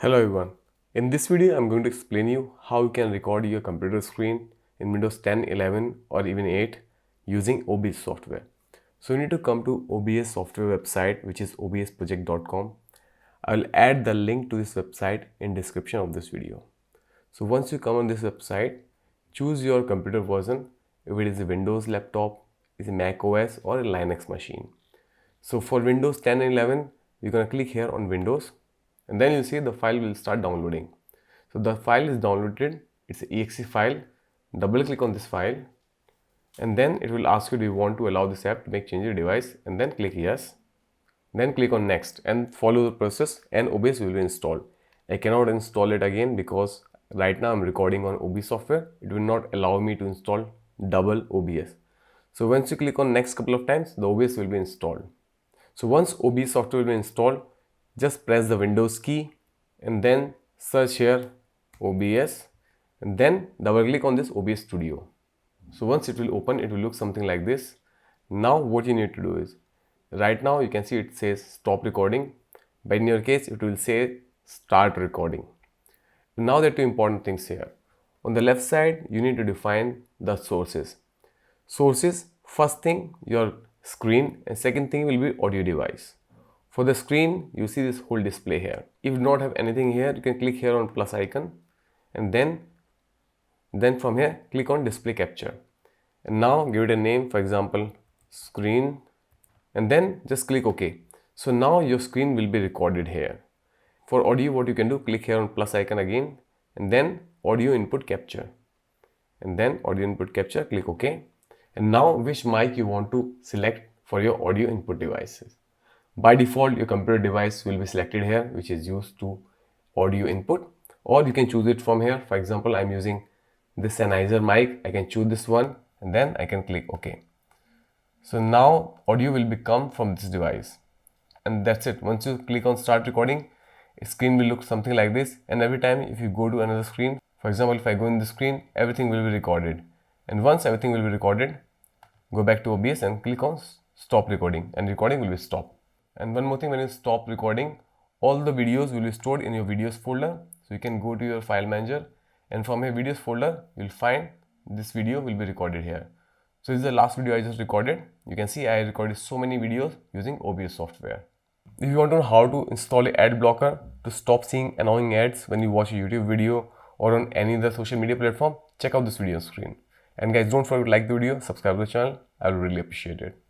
Hello everyone. In this video, I'm going to explain you how you can record your computer screen in Windows 10, 11 or even 8 using OBS software. So you need to come to OBS software website, which is obsproject.com. I will add the link to this website in description of this video. So once you come on this website, choose your computer version, if it is a Windows laptop, is a Mac OS or a Linux machine. So for Windows 10 and 11, you're going to click here on Windows and then you see the file will start downloading. So the file is downloaded, it's an exe file. Double click on this file and then it will ask you, do you want to allow this app to make change your device, and then click yes. Then click on next and follow the process and OBS will be installed. I cannot install it again because right now I'm recording on OBS software. It will not allow me to install double OBS. So once you click on next couple of times, the OBS will be installed. So once OBS software will be installed, just press the Windows key and then search here OBS and then double click on this OBS Studio. So once it will open, it will look something like this. Now what you need to do is, right now you can see it says stop recording, but in your case it will say start recording. Now there are two important things here. On the left side, you need to define the sources. Sources, first thing your screen, and second thing will be audio device. For the screen, you see this whole display here. If you don't have anything here, you can click here on plus icon and then from here click on display capture and now give it a name, for example screen, and then just click OK. So now your screen will be recorded here. For audio, what you can do, click here on plus icon again and then audio input capture, and then audio input capture, click OK. And now which mic you want to select for your audio input devices. By default, your computer device will be selected here, which is used to audio input, or you can choose it from here. For example, I'm using this Sennheiser mic. I can choose this one and then I can click OK. So now audio will become from this device, and that's it. Once you click on start recording, a screen will look something like this, and every time if you go to another screen, for example if I go in the screen, everything will be recorded, and once everything will be recorded, go back to OBS and click on stop recording and recording will be stopped. And one more thing, when you stop recording, all the videos will be stored in your videos folder. So you can go to your file manager and from your videos folder, you'll find this video will be recorded here. So this is the last video I just recorded. You can see I recorded so many videos using OBS software. If you want to know how to install an ad blocker to stop seeing annoying ads when you watch a YouTube video or on any other social media platform, check out this video screen. And guys, don't forget to like the video, subscribe to the channel. I will really appreciate it.